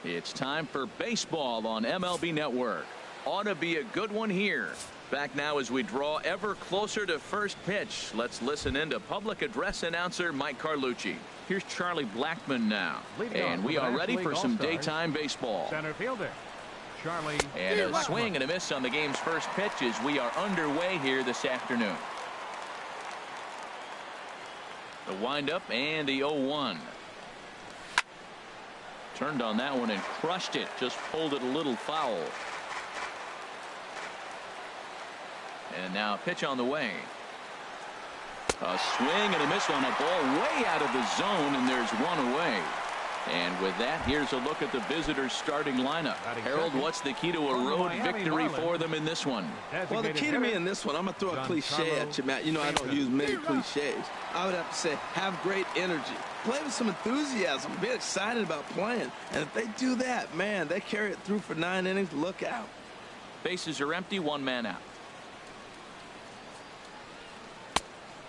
It's time for baseball on MLB Network. Ought to be a good one here. Back now as we draw ever closer to first pitch. Let's listen in to public address announcer Mike Carlucci. Here's Charlie Blackmon now. And we are ready for some daytime baseball. Center fielder, Charlie. And a swing and a miss on the game's first pitch as we are underway here this afternoon. The windup and the 0-1. Turned on that one and crushed it. Just pulled it a little foul. And now a pitch on the way. A swing and a miss on a ball way out of the zone, and there's one away. And with that, here's a look at the visitors' starting lineup. Harold, what's the key to a road victory for them in this one? Well, the key to me in this one, I'm going to throw a cliche at you, Matt. You know I don't use many cliches. I would have to say, have great energy. Play with some enthusiasm. Be excited about playing. And if they do that, man, they carry it through for 9 innings. Look out. Bases are empty, one man out.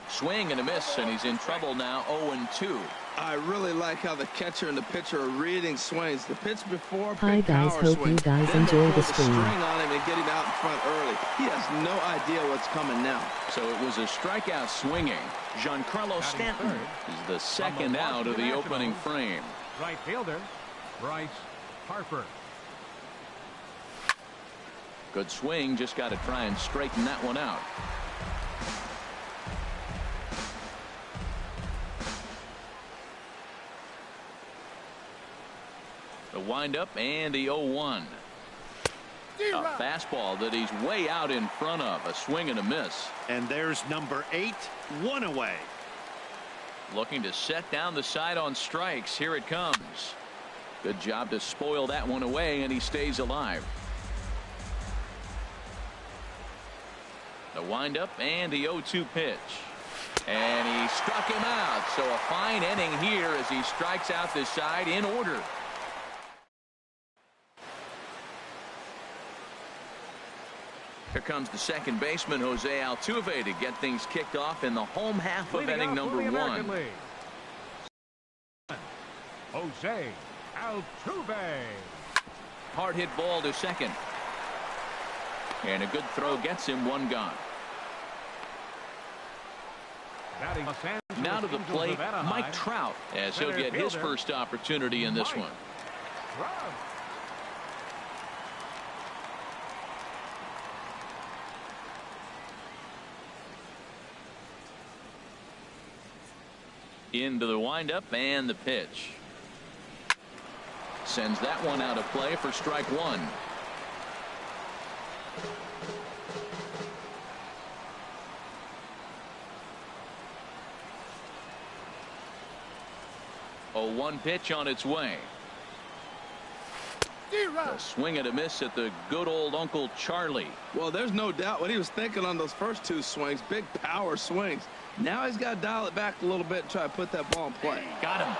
Swing and a miss, and he's in trouble now, 0-2. I really like how the catcher and the pitcher are reading swings. The pitch before, hi guys, hope you guys enjoy the stream. String on him and get him out in front early. He has no idea what's coming now. So it was a strikeout swinging. Giancarlo Stanton is the second out of the opening frame. Right fielder, Bryce Harper. Good swing, just got to try and straighten that one out. The windup and the 0-1. A fastball that he's way out in front of. A swing and a miss. And there's number 8, 1 away. Looking to set down the side on strikes. Here it comes. Good job to spoil that one away, and he stays alive. The windup and the 0-2 pitch. And he struck him out. So a fine inning here as he strikes out the side in order. Here comes the second baseman, Jose Altuve, to get things kicked off in the home half of inning number 1. Jose Altuve. Hard hit ball to second. And a good throw gets him, one gone. Now to the plate, Mike Trout, as he'll get his first opportunity in this one. Into the windup and the pitch. Sends that one out of play for strike 1. A 1 pitch on its way. A swing and a miss at the good old Uncle Charlie. Well, there's no doubt what he was thinking on those first 2 swings. Big power swings. Now he's got to dial it back a little bit and try to put that ball in play. Got him.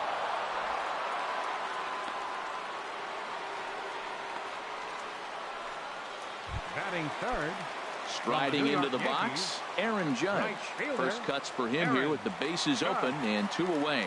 Batting third. Striding into the box, Aaron Judge. First cuts for him here with the bases open and 2 away.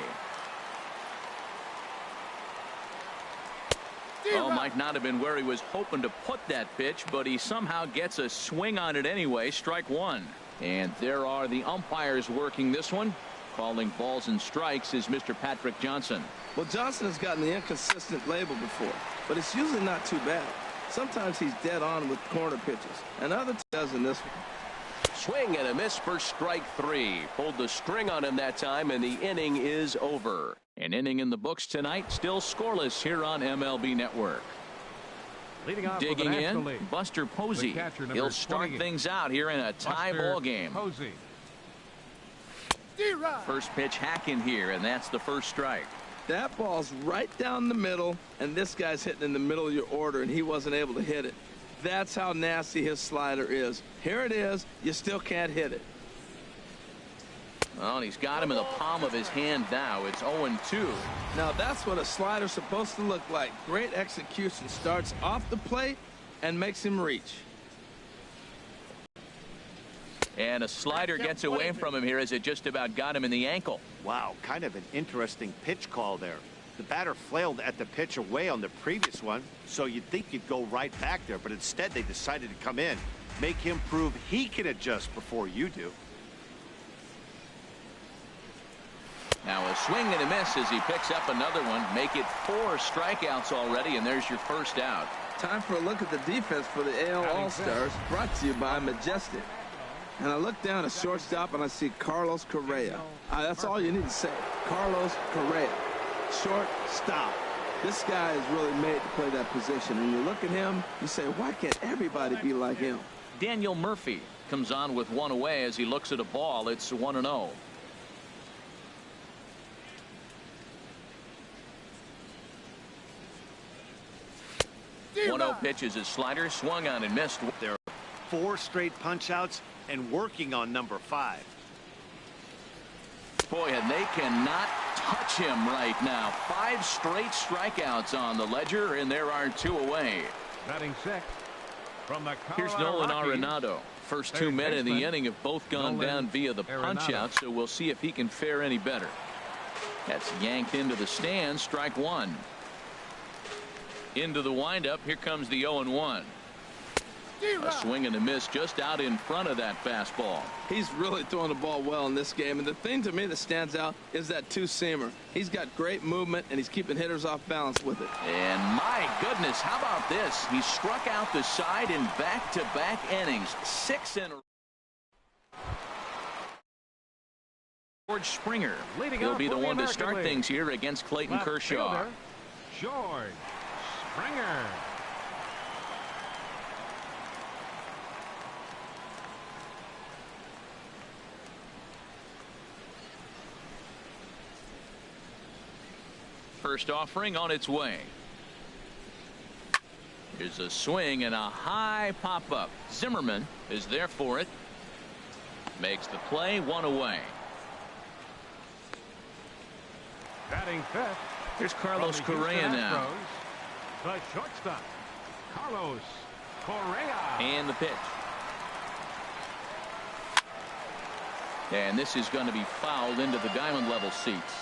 Oh, might not have been where he was hoping to put that pitch, but he somehow gets a swing on it anyway. Strike 1. And there are the umpires working this one. Calling balls and strikes is Mr. Patrick Johnson. Well, Johnson has gotten the inconsistent label before, but it's usually not too bad. Sometimes he's dead on with corner pitches, and other does in this one. Swing and a miss for strike 3. Pulled the string on him that time, and the inning is over. An inning in the books tonight, still scoreless here on MLB Network. Digging in, Buster Posey. He'll start things out here in a tie ball game. First pitch hacking here, and that's the first strike. That ball's right down the middle, and this guy's hitting in the middle of your order, and he wasn't able to hit it. That's how nasty his slider is. Here it is. You still can't hit it. Well, he's got him in the palm of his hand now. It's 0-2. Now that's what a slider's supposed to look like. Great execution. Starts off the plate and makes him reach. And a slider gets away from him here as it just about got him in the ankle. Wow, kind of an interesting pitch call there. The batter flailed at the pitch away on the previous one, so you'd think you'd go right back there, but instead they decided to come in. Make him prove he can adjust before you do. Now a swing and a miss as he picks up another one. Make it 4 strikeouts already, and there's your first out. Time for a look at the defense for the AL All-Stars, brought to you by Majestic. And I look down at shortstop and I see Carlos Correa. That's all you need to say. Carlos Correa, shortstop. This guy is really made to play that position. And you look at him, you say, why can't everybody be like him? Daniel Murphy comes on with 1 away as he looks at a ball. It's 1-0. Pitch is his slider, swung on and missed. There are 4 straight punch-outs and working on number 5. Boy, and they cannot touch him right now. 5 straight strikeouts on the ledger, and there are 2 away. Batting 6 from the Here's Nolan Arenado. First 2 men in the inning have both gone down via the punch-out, so we'll see if he can fare any better. That's yanked into the stands, strike 1. Into the windup, here comes the 0-1. A swing and a miss just out in front of that fastball. He's really throwing the ball well in this game, and the thing to me that stands out is that 2-seamer. He's got great movement, and he's keeping hitters off balance with it. And my goodness, how about this? He struck out the side in back-to-back innings. 6 in a row. George Springer. He'll be the one to start things here against Clayton Kershaw. George Springer. First offering on its way. Here's a swing and a high pop-up. Zimmerman is there for it. Makes the play, 1 away. Batting 5th. Here's Carlos Correa now. The shortstop, Carlos Correa. And the pitch. And this is going to be fouled into the diamond level seats.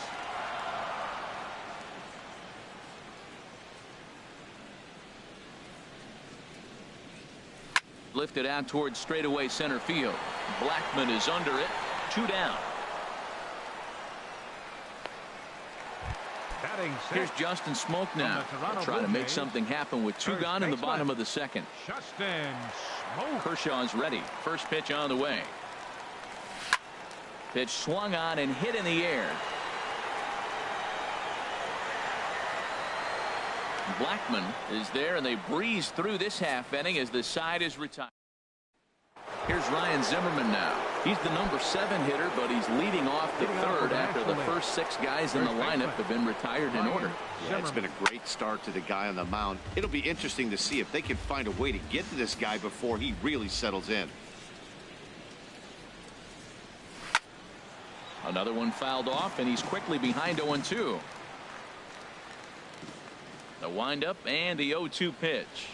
Lifted out towards straightaway center field. Blackman is under it. 2 down. Here's Justin Smoak now. They'll try to make something happen with 2 gone in the bottom of the 2nd. Justin Smoak. Kershaw's ready. First pitch on the way. Pitch swung on and hit in the air. Blackman is there, and they breeze through this half inning as the side is retired. Here's Ryan Zimmerman now. He's the number 7 hitter, but he's leading off the 3rd after the first 6 guys in the lineup have been retired in order. Yeah, it's been a great start to the guy on the mound. It'll be interesting to see if they can find a way to get to this guy before he really settles in. Another one fouled off, and he's quickly behind 0-2. The windup and the 0-2 pitch.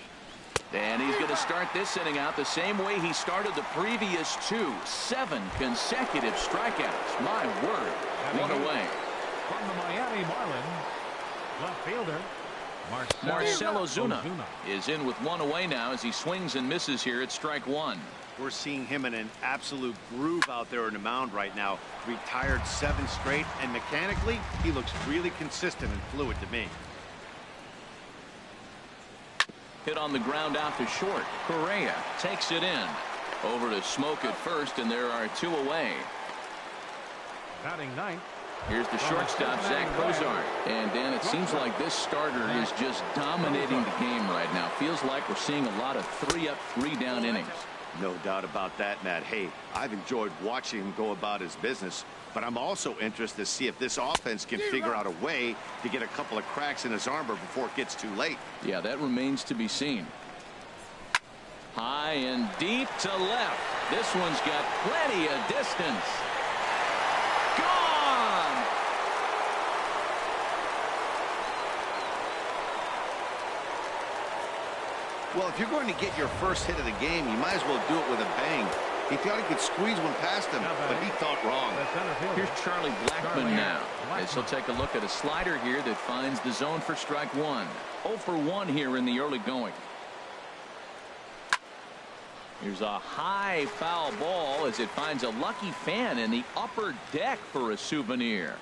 And he's going to start this inning out the same way he started the previous 2. 7 consecutive strikeouts. My word. 1 away. From the Miami Marlins, left fielder Marcell Ozuna is in with 1 away now as he swings and misses here at strike 1. We're seeing him in an absolute groove out there in the mound right now. Retired 7 straight, and mechanically, he looks really consistent and fluid to me. Hit on the ground out to short. Correa takes it in. Over to Smoak at first, and there are 2 away. Batting 9th. Here's the shortstop, Zach Cozart. And Dan, it seems like this starter is just dominating the game right now. Feels like we're seeing a lot of 3-up, 3-down innings. No doubt about that, Matt. Hey, I've enjoyed watching him go about his business, but I'm also interested to see if this offense can figure out a way to get a couple of cracks in his armor before it gets too late. Yeah, that remains to be seen. High and deep to left. This one's got plenty of distance. Gone! Well, if you're going to get your first hit of the game, you might as well do it with a bang. He thought he could squeeze one past him, but he thought wrong. Here's Charlie Blackmon now, as he'll take a look at a slider here that finds the zone for strike one. 0 for 1 here in the early going. Here's a high foul ball as it finds a lucky fan in the upper deck for a souvenir.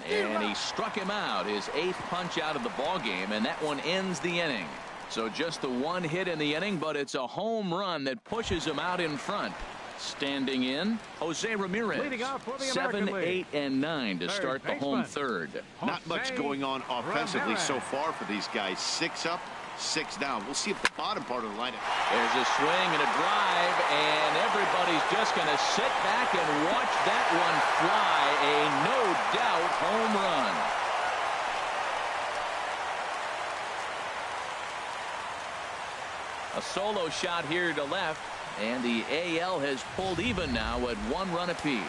And he struck him out, his 8th punch out of the ball game, and that one ends the inning. So just the one hit in the inning, but it's a home run that pushes him out in front. Standing in, Jose Ramirez. 7, 8, and 9 to start the home third. Not much going on offensively so far for these guys. 6 up, 6 down. We'll see if the bottom part of the lineup. There's a swing and a drive, and everybody's just going to sit back and watch that one fly. A no-doubt home run. A solo shot here to left, and the AL has pulled even now at 1 run apiece.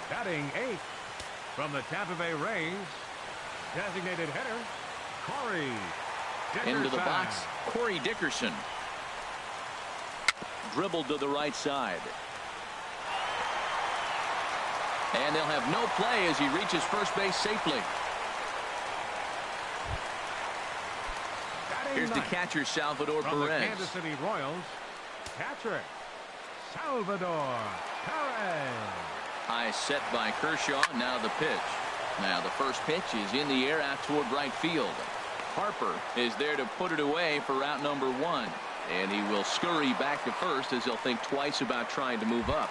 Batting 8th from the Tampa Bay Rays, designated hitter, Corey Dickerson. Into the box, Corey Dickerson. Dribbled to the right side. And they'll have no play as he reaches first base safely. Here's the catcher, Salvador from Perez. The Kansas City Royals, catcher, Salvador Perez. High set by Kershaw. Now the pitch. Now the first pitch is in the air out toward right field. Harper is there to put it away for route number 1. And he will scurry back to first as he'll think twice about trying to move up.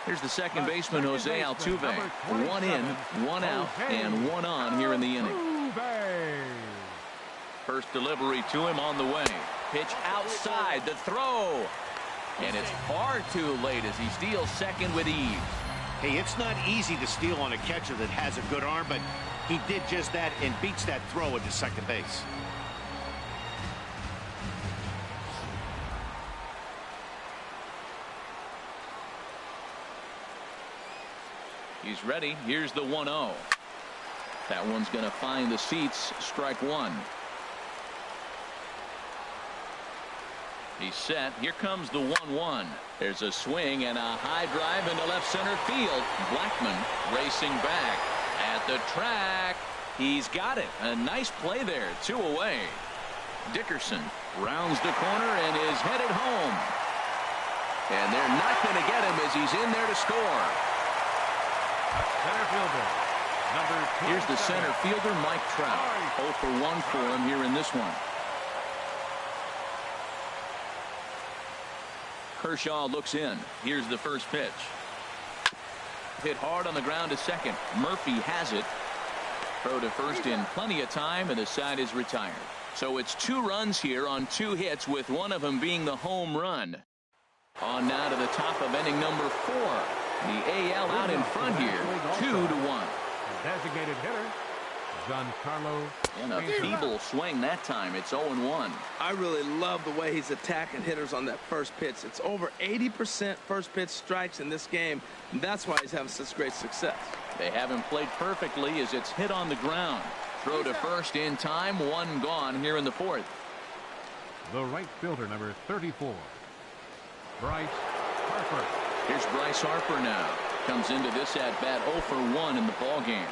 Here's the second baseman, Jose Altuve. 1 in, 1 out, and 1 on here in the inning. First delivery to him on the way. Pitch outside, the throw. And it's far too late as he steals second with ease. Hey, it's not easy to steal on a catcher that has a good arm, but he did just that and beats that throw into second base. He's ready. Here's the 1-0. That one's going to find the seats. Strike 1. He's set. Here comes the 1-1. There's a swing and a high drive into left center field. Blackmon racing back at the track. He's got it. A nice play there. 2 away. Dickerson rounds the corner and is headed home. And they're not going to get him as he's in there to score. Center fielder, number 27. Here's the center fielder, Mike Trout. 0 for 1 for him here in this one. Kershaw looks in. Here's the first pitch. Hit hard on the ground to second. Murphy has it. Throw to first in plenty of time, and the side is retired. So it's 2 runs here on 2 hits, with one of them being the home run. On now to the top of inning number 4. The AL out in front here, 2-1. Designated hitter, Giancarlo. And a feeble swing that time. It's 0-1. I really love the way he's attacking hitters on that first pitch. It's over 80% first pitch strikes in this game. And that's why he's having such great success. They haven't played perfectly as it's hit on the ground. Throw to first in time. 1 gone here in the 4th. The right fielder, number 34, Bryce Harper. Here's Bryce Harper now. Comes into this at bat 0 for 1 in the ball game.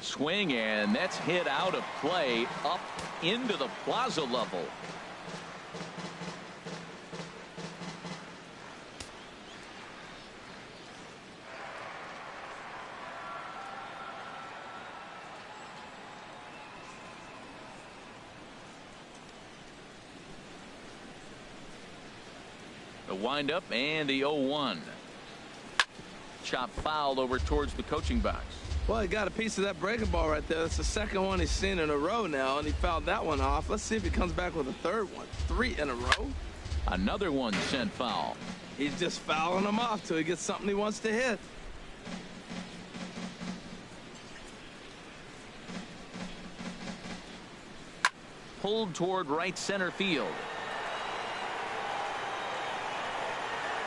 Swing, and that's hit out of play up into the plaza level. The windup and the 0-1. Chop foul over towards the coaching box. Well, he got a piece of that breaking ball right there. That's the second one he's seen in a row now, and he fouled that one off. Let's see if he comes back with a third one. 3 in a row. Another one sent foul. He's just fouling them off till he gets something he wants to hit. pulled toward right center field.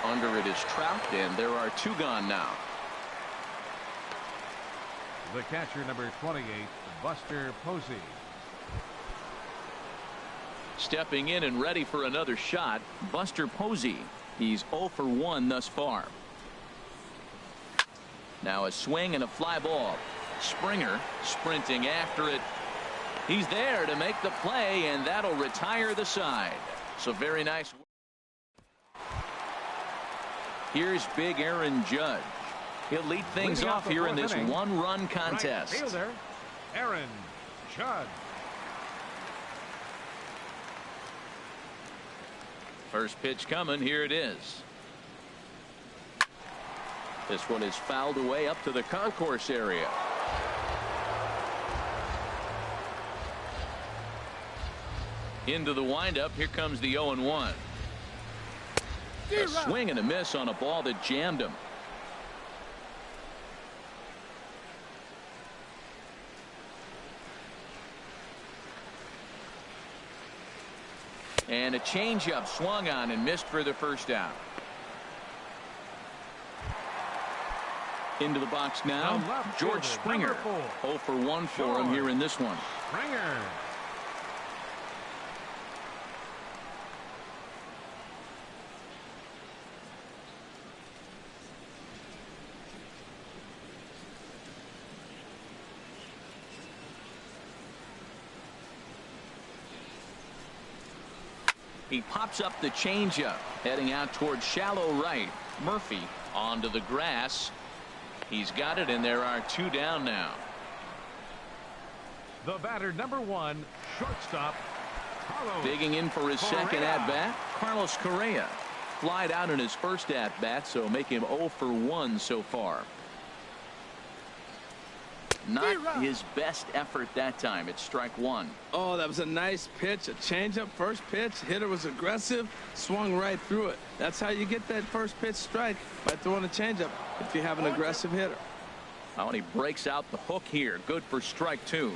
Under it is Trout, and there are 2 gone now. The catcher, number 28, Buster Posey. Stepping in and ready for another shot, Buster Posey. He's 0 for 1 thus far. Now a swing and a fly ball. Springer sprinting after it. He's there to make the play, and that'll retire the side. So very nice. Here's big Aaron Judge. He'll lead things off here in this 1-run contest. Right fielder, Aaron Judge. First pitch coming. Here it is. This one is fouled away up to the concourse area. Into the windup. Here comes the 0-1. A swing and a miss on a ball that jammed him. And a changeup swung on and missed for the first down. Into the box now, George Springer. 0 for 1 for him here in this one. Springer. He pops up the changeup, heading out towards shallow right. Murphy onto the grass. He's got it, and there are 2 down now. The batter, number 1, shortstop, Carlos Digging in for his second at-bat, Carlos Correa. Flied out in his first at-bat, so make him 0 for 1 so far. Not his best effort that time. It's strike 1. Oh, that was a nice pitch. A changeup first pitch. Hitter was aggressive. Swung right through it. That's how you get that first pitch strike, by throwing a changeup if you have an aggressive hitter. Oh, and he breaks out the hook here. Good for strike 2.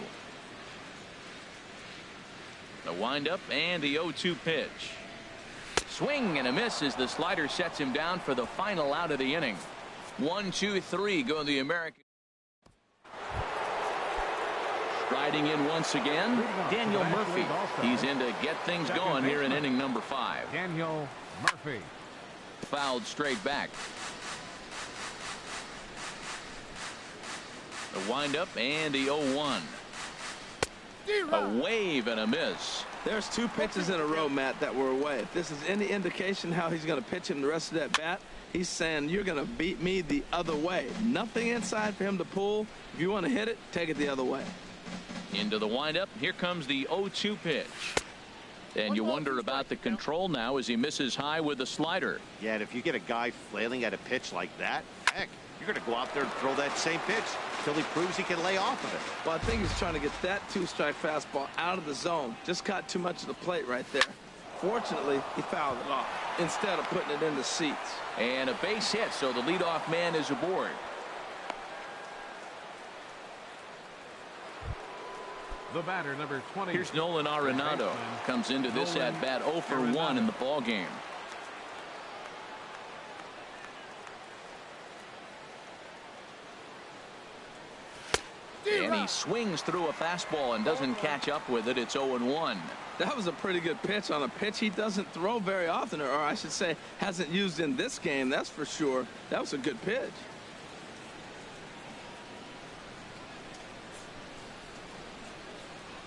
The windup and the 0-2 pitch. Swing and a miss as the slider sets him down for the final out of the inning. 1, 2, 3 go the American. Riding in once again, Daniel Murphy. He's in to get things going here in inning number 5. Daniel Murphy. Fouled straight back. The windup and the 0-1. A wave and a miss. There's 2 pitches in a row, Matt, that were away. If this is any indication how he's going to pitch him the rest of that bat, he's saying you're going to beat me the other way. Nothing inside for him to pull. If you want to hit it, take it the other way. Into the windup. Here comes the 0-2 pitch. And you wonder about the control now as he misses high with the slider. Yeah, and if you get a guy flailing at a pitch like that, heck, you're going to go out there and throw that same pitch until he proves he can lay off of it. Well, I think he's trying to get that 2-strike fastball out of the zone. Just caught too much of the plate right there. Fortunately, he fouled it off instead of putting it in the seats. And a base hit, so the leadoff man is aboard. The batter, number 20. Here's Nolan Arenado. Comes into this at-bat 0 for 1 in the ball game. And he swings through a fastball and doesn't catch up with it. It's 0-1. That was a pretty good pitch on a pitch he doesn't throw very often, or I should say hasn't used in this game, that's for sure. That was a good pitch.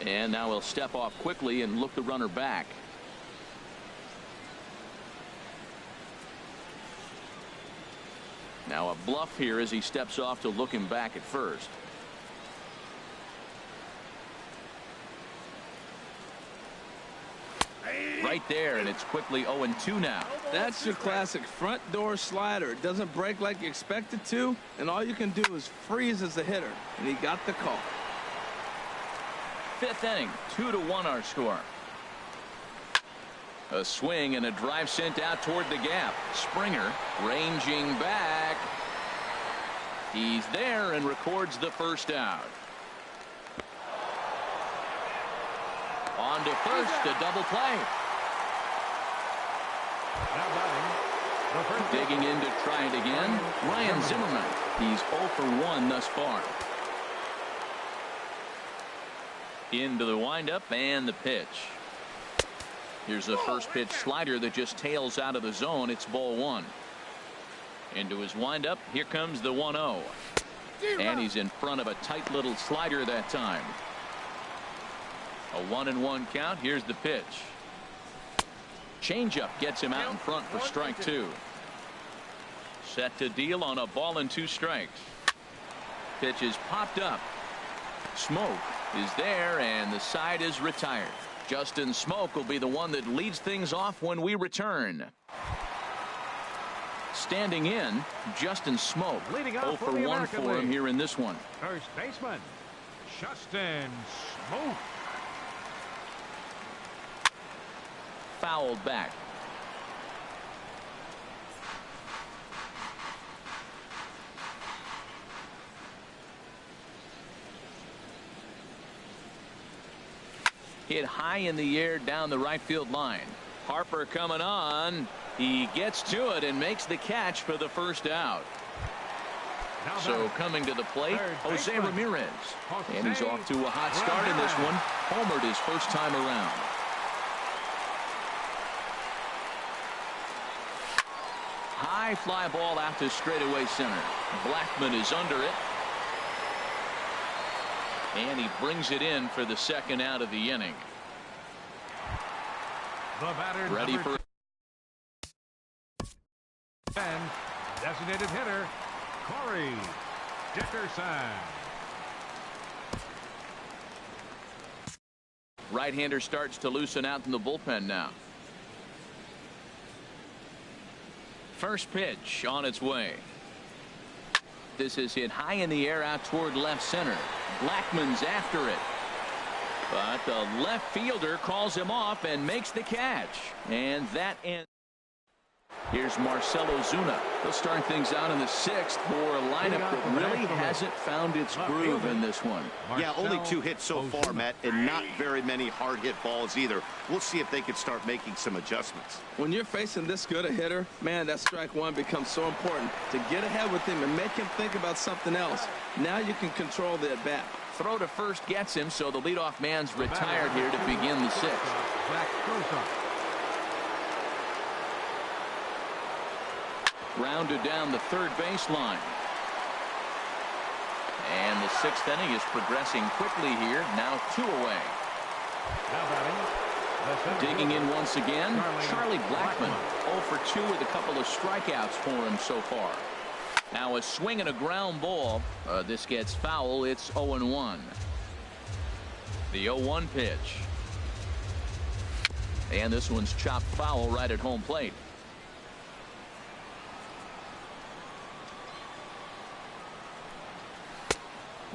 And now he'll step off quickly and look the runner back. Now a bluff here as he steps off to look him back at first. Right there, and it's quickly 0-2 now. That's your classic front door slider. It doesn't break like you expect it to, and all you can do is freeze as a hitter, and he got the call. 5th inning, 2-1 our score. A swing and a drive sent out toward the gap. Springer ranging back. He's there and records the first out. On to first, a double play. Now batting, the first Digging in to try it again, Ryan Zimmerman. He's 0 for 1 thus far. Into the windup and the pitch. Here's a first pitch slider that just tails out of the zone. It's ball 1. Into his windup. Here comes the 1-0. And he's in front of a tight little slider that time. A 1-1 count. Here's the pitch. Changeup gets him out in front for strike 2. Set to deal on a ball and 2 strikes. Pitch is popped up. Smoke is there, and the side is retired. Justin Smoak will be the one that leads things off when we return. Standing in, Justin Smoak. Leading 0 off for for the 1 American for him League. here in this one. First baseman, Justin Smoak. Fouled back. Hit high in the air down the right field line. Harper coming on. He gets to it and makes the catch for the first out. Now So batting, coming to the plate, third Jose baseman, Ramirez. Jose And he's off to a hot start in this one. Homered his first time around. High fly ball out to straightaway center. Blackman is under it. And he brings it in for the second out of the inning. the batter, Ready number for 10, designated hitter, Corey Dickerson. right-hander starts to loosen out in the bullpen now. First pitch on its way. This is hit high in the air out toward left center. Blackman's after it. But the left fielder calls him off and makes the catch. And that ends. Here's Marcell Ozuna. He'll start things out in the 6th for a lineup that really hasn't found its groove in this one. Yeah, only 2 hits so far, Matt, and not very many hard hit balls either. We'll see if they can start making some adjustments. When you're facing this good a hitter, man, that strike 1 becomes so important to get ahead with him and make him think about something else. Now you can control the at bat. Throw to first gets him, so the leadoff man's retired here to begin the 6th. Zach Cozart. Grounded down the third baseline. And the 6th inning is progressing quickly here. Now 2 away. Now batting, the Digging in once again, Charlie Blackmon. 0 for 2 with a couple of strikeouts for him so far. Now a swing and a ground ball. This gets foul. It's 0-1. The 0-1 pitch. And this one's chopped foul right at home plate.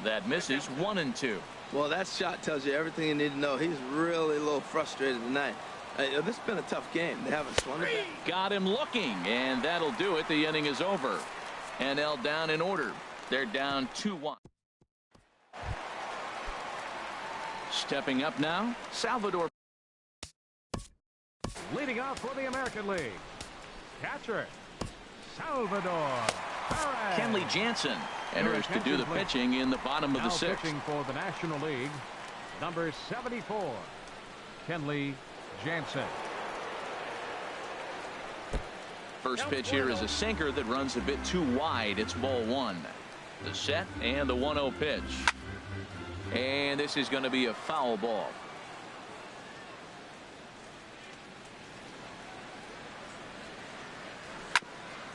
That misses. 1-2. Well, that shot tells you everything you need to know. He's really a little frustrated tonight. This has been a tough game. They haven't swung it. Got him looking, and that'll do it. The inning is over. NL down in order. They're down 2-1. Stepping up now, Salvador. leading off for the American League, catcher, Salvador Perez. Kenley Jansen enters to do the pitching in the bottom of the Now 6th. pitching for the National League, number 74, Kenley Jansen. First pitch here is a sinker that runs a bit too wide. It's ball 1. The set and the 1-0 pitch. And this is going to be a foul ball.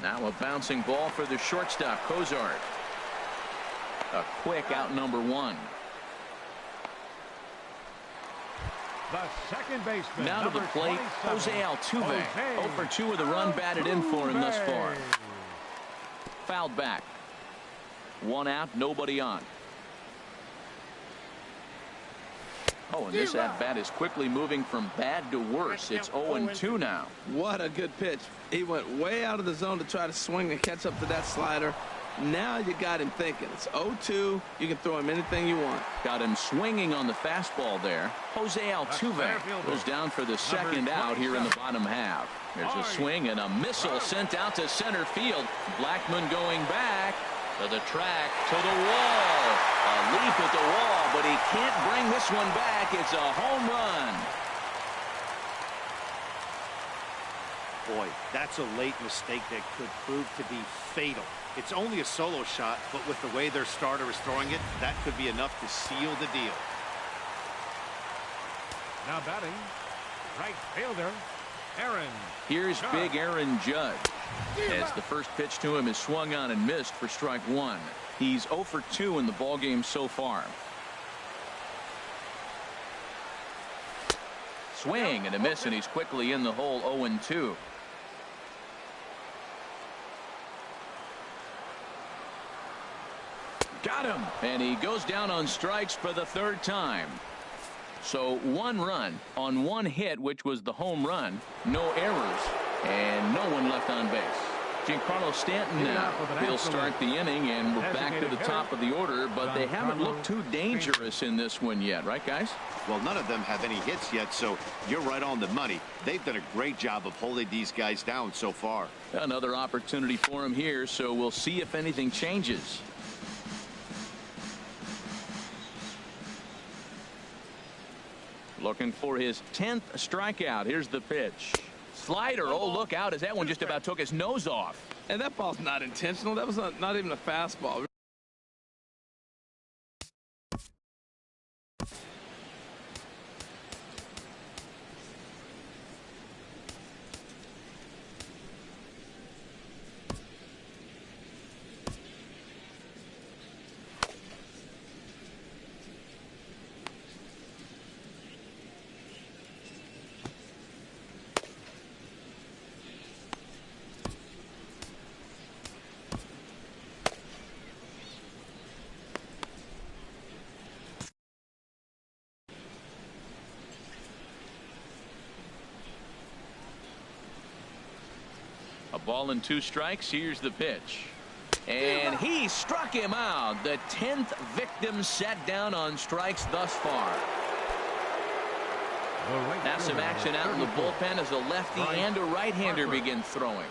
Now a bouncing ball for the shortstop, Cozart. A quick out number 1. The second baseman. Now to the number plate, 27, Jose Altuve. Jose 0 for 2 with a run batted in for him thus far. Altuve. Fouled back. 1 out, nobody on. Oh, and this at-bat is quickly moving from bad to worse. It's 0-2 now. What a good pitch. He went way out of the zone to try to swing and catch up to that slider. Now you got him thinking. It's 0-2. You can throw him anything you want. Got him swinging on the fastball there. Jose Altuve goes down for the second out here in the bottom half. There's a swing and a missile sent out to center field. Blackmon going back to the track, to the wall. A leap at the wall, but he can't bring this one back. It's a home run. Boy, that's a late mistake that could prove to be fatal. It's only a solo shot, but with the way their starter is throwing it, that could be enough to seal the deal. Now batting, right fielder, Aaron. Here's big Aaron Judge. As the first pitch to him is swung on and missed for strike one. He's 0 for 2 in the ballgame so far. Swing and a miss, and he's quickly in the hole. 0-2. Got him. And he goes down on strikes for the third time. So 1 run on 1 hit, which was the home run. No errors and no one left on base. Giancarlo Stanton now. He'll start the inning, and we're back to the top of the order, but they haven't looked too dangerous in this one yet, right, guys? Well, none of them have any hits yet, so you're right on the money. They've done a great job of holding these guys down so far. Another opportunity for him here, so we'll see if anything changes. Looking for his 10th strikeout. Here's the pitch. Slider. Oh, look out, as that one just about took his nose off. And that ball's not intentional. That was not even a fastball. A ball and 2 strikes. Here's the pitch. And he struck him out. The 10th victim set down on strikes thus far. Now some action out in the bullpen as a lefty and a right-hander begin throwing.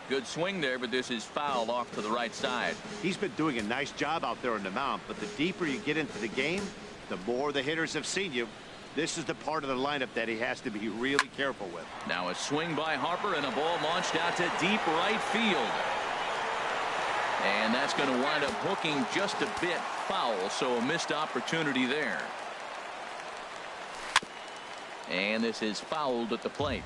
Good swing there, but this is foul off to the right side. He's been doing a nice job out there on the mound, but the deeper you get into the game, the more the hitters have seen you. This is the part of the lineup that he has to be really careful with. Now a swing by Harper and a ball launched out to deep right field. And that's going to wind up hooking just a bit foul, so a missed opportunity there. And this is fouled at the plate.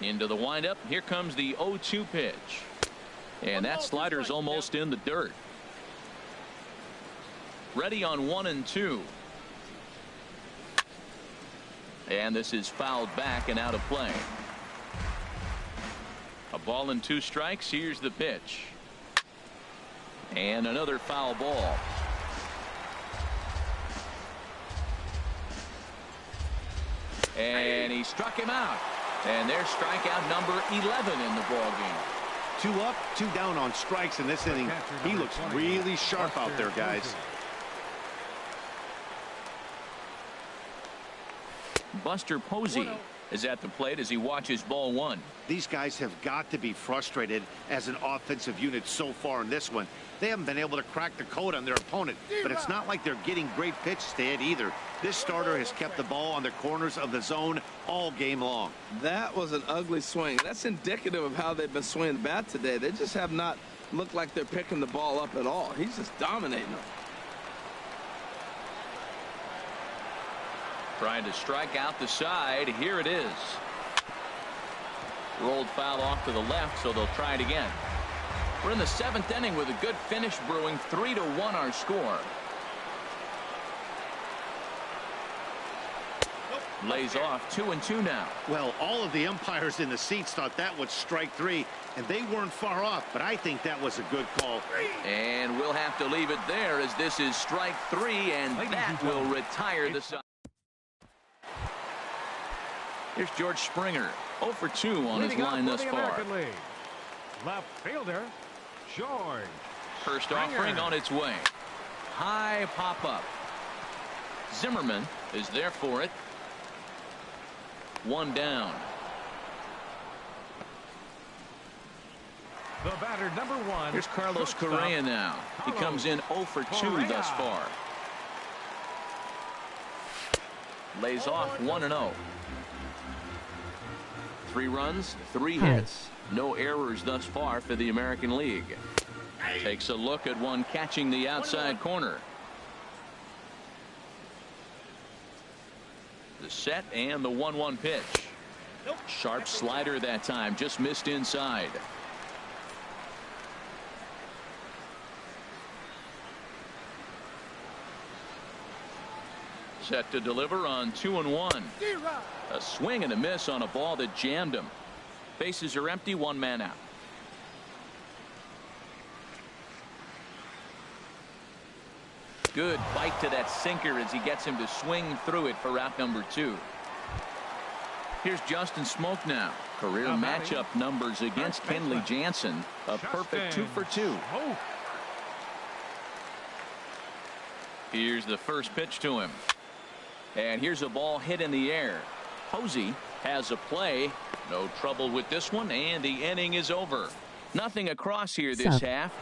Into the windup. Here comes the 0-2 pitch. And that slider's almost in the dirt. Ready on 1 and 2. And this is fouled back and out of play. A ball and 2 strikes. Here's the pitch. And another foul ball. And he struck him out. And there's strikeout number 11 in the ball game. 2 up, 2 down on strikes in this inning. He looks really sharp out there, guys. Buster Posey is at the plate as he watches ball 1. These guys have got to be frustrated as an offensive unit so far in this one. They haven't been able to crack the code on their opponent, but it's not like they're getting great pitches to hit either. This starter has kept the ball on the corners of the zone all game long. That was an ugly swing. That's indicative of how they've been swinging the bat today. They just have not looked like they're picking the ball up at all. He's just dominating them. Trying to strike out the side. Here it is. Rolled foul off to the left, so they'll try it again. We're in the 7th inning with a good finish brewing. 3-1 our score. Lays off. 2-2 now. Well, all of the umpires in the seats thought that was strike 3, and they weren't far off, but I think that was a good call. And we'll have to leave it there as this is strike 3, and that will retire the side. Here's George Springer, 0 for 2 on his line thus far. Left fielder, George. First Springer. offering on its way. High pop-up. Zimmerman is there for it. One down. The batter, number 1. Here's Carlos shortstop, Correa now. He comes in 0 for 2 Correa. thus far. Lays off 1-0. 3 runs, 3 hits. No errors thus far for the American League. Takes a look at one catching the outside corner. The set and the 1-1 pitch. Sharp slider that time, just missed inside. Set to deliver on 2-1. A swing and a miss on a ball that jammed him. Bases are empty, 1 man out. Good bite to that sinker as he gets him to swing through it for out number 2. Here's Justin Smoke now. Career matchup numbers against Kenley Jansen. A perfect 2 for 2. Here's the first pitch to him. And here's a ball hit in the air. Posey has a play. No trouble with this one, and the inning is over. Nothing across here this half.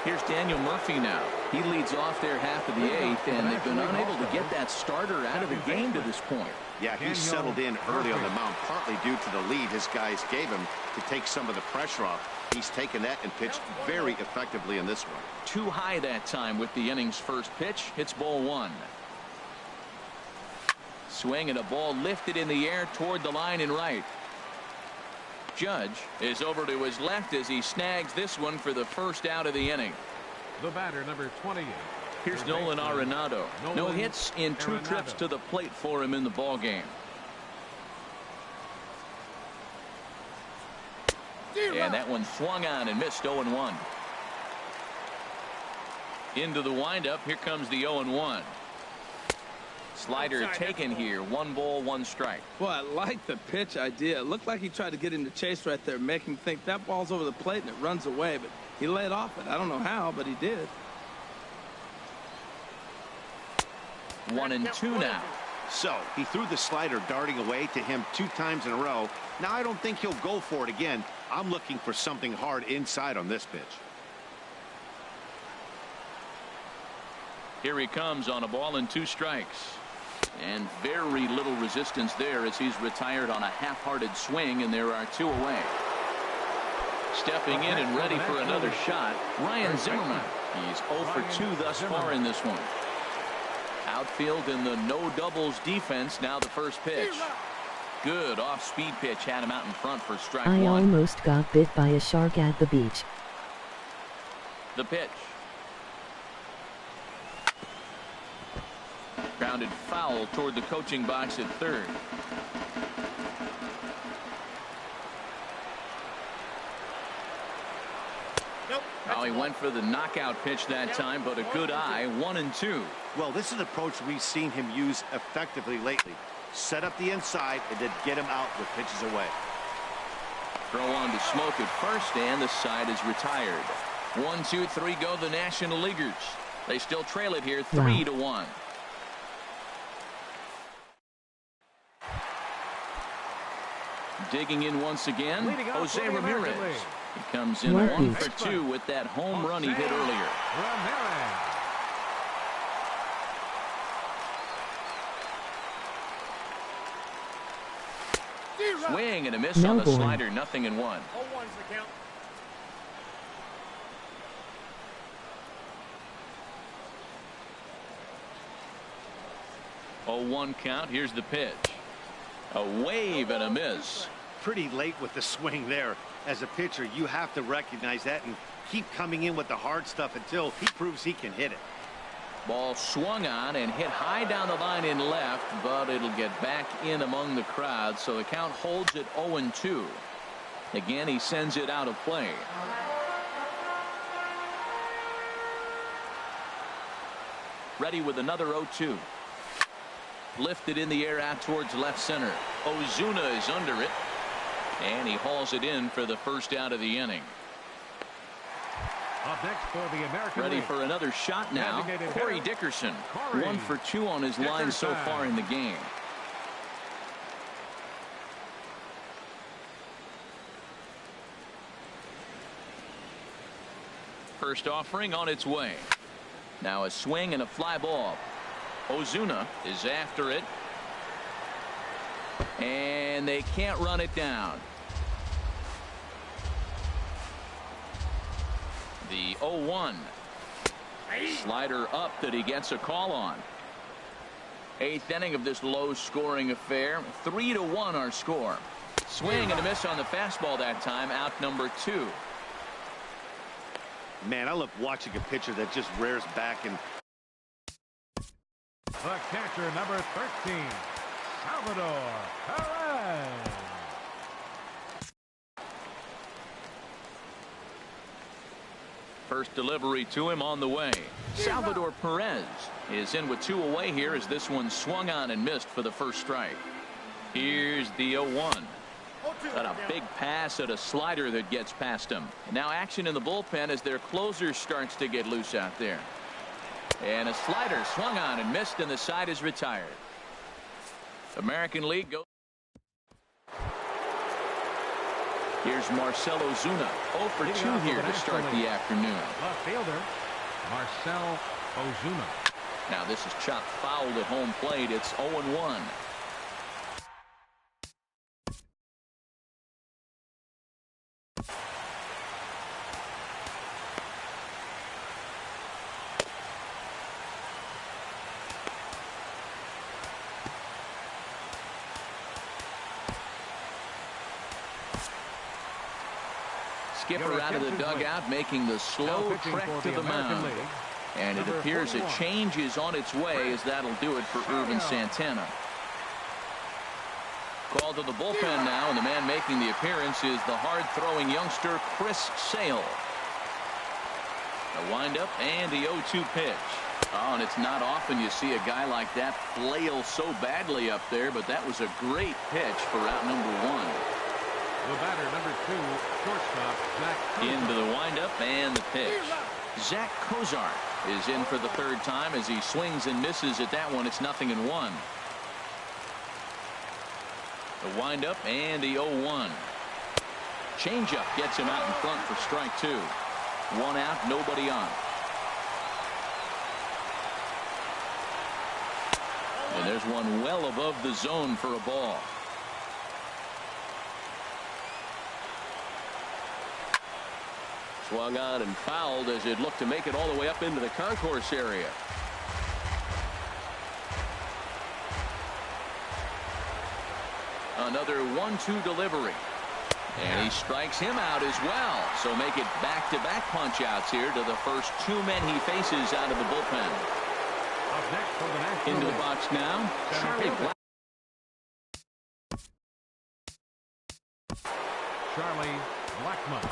Here's Daniel Murphy now. He leads off their half of the 8th, and they've been unable to get that starter out of the game to this point. Yeah, he settled in early on the mound, partly due to the lead his guys gave him to take some of the pressure off. He's taken that and pitched very effectively in this one. Too high that time with the inning's first pitch. It's ball 1. Swing and a ball lifted in the air toward the line and right. Judge is over to his left as he snags this one for the first out of the inning. The batter, number 28. Here's Nolan Arenado. No hits in 2 trips to the plate for him in the ball game. And that one swung on and missed. 0-1. Into the windup. Here comes the 0-1. Slider taken here. 1 ball, 1 strike. Well, I like the pitch idea. It looked like he tried to get him to chase right there, make him think that ball's over the plate and it runs away, but he laid off it. I don't know how, but he did. 1-2 now. So he threw the slider darting away to him 2 times in a row. Now I don't think he'll go for it again. I'm looking for something hard inside on this pitch. Here he comes on a ball and 2 strikes. And very little resistance there as he's retired on a half-hearted swing, and there are 2 away. Stepping in and ready for another shot, Ryan Zimmerman. He's 0 for 2 thus far in this one. Outfield in the no doubles defense. Now the first pitch. Good off-speed pitch had him out in front for strike 1. I almost got bit by a shark at the beach. The pitch. Grounded foul toward the coaching box at third. Now he went for the knockout pitch that time, but a good eye. 1-2. Well, this is an approach we've seen him use effectively lately. Set up the inside and then get him out with pitches away. Throw on to Smoke at first, and the side is retired. 1, 2, 3 go the National Leaguers. They still trail it here 3-1. Digging in once again, Jose Ramirez. He comes in 1 for 2 with that home run he hit earlier. Swing and a miss on the slider. 0-1. 0-1 count. Here's the pitch. A wave and a miss. Pretty late with the swing there. As a pitcher, you have to recognize that and keep coming in with the hard stuff until he proves he can hit it. Ball swung on and hit high down the line in left, but it'll get back in among the crowd, so the count holds at 0-2. Again, he sends it out of play. Ready with another 0-2. Lifted in the air out towards left center. Ozuna is under it, and he hauls it in for the first out of the inning. Up next for the American Ready League. for another shot now. Designated Corey hitter, Dickerson. Corey 1 for 2 on his line so far in the game. First offering on its way. Now a swing and a fly ball. Ozuna is after it. And they can't run it down. The 0-1. Slider up that he gets a call on. 8th inning of this low-scoring affair. 3-1 our score. Swing and a miss on the fastball that time. Out number 2. Man, I love watching a pitcher that just rears back and. The catcher, number 13, Salvador Perez. First delivery to him on the way. Salvador Perez is in with 2 away here as this one swung on and missed for the first strike. Here's the 0-1. Got a big pass at a slider that gets past him. Now action in the bullpen as their closer starts to get loose out there. And a slider swung on and missed, and the side is retired. American League goes. Here's Marcell Ozuna. 0 for 2 here to start the afternoon. Left fielder, Marcell Ozuna. Now this is chopped foul at home plate. It's 0-1. Skipper out of the dugout making the slow trek to the mound. And it appears a change is on its way as that'll do it for Ervin Santana. Called to the bullpen now, and the man making the appearance is the hard-throwing youngster Chris Sale. A windup and the 0-2 pitch. Oh, and it's not often you see a guy like that flail so badly up there, but that was a great pitch for out number 1. The batter, number 2, shortstop, Zach Kozart. Into the windup and the pitch. Zach Kozart is in for the 3rd time as he swings and misses at that one. It's 0-1. The windup and the 0-1. Changeup gets him out in front for strike 2. 1 out, nobody on. And there's one well above the zone for a ball. Swung on and fouled as it looked to make it all the way up into the concourse area. Another 1-2 delivery. And he strikes him out as well. So make it back-to-back punch-outs here to the first 2 men he faces out of the bullpen. Up next for the National Into the League. box now, Charlie Black. Charlie Blackmon.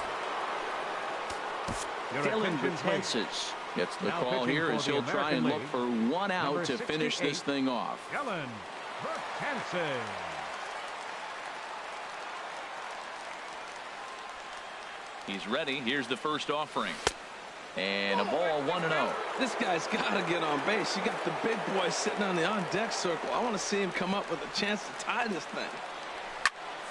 Dylan Betances gets the call here as he'll try and look for 1 out to finish this thing off. Dylan Betances. He's ready. Here's the first offering. And a ball 1-0. This guy's got to get on base. You got the big boy sitting on the on-deck circle. I want to see him come up with a chance to tie this thing.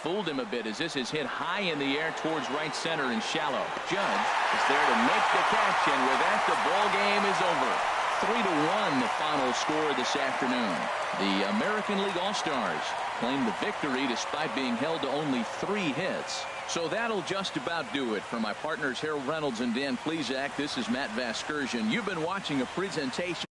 Fooled him a bit as this is hit high in the air towards right center and shallow. Judge is there to make the catch, and with that, the ball game is over. 3-1 the final score this afternoon. The American League All-Stars claim the victory despite being held to only 3 hits. So that'll just about do it. For my partners Harold Reynolds and Dan Plesac, this is Matt Vasgersian. You've been watching a presentation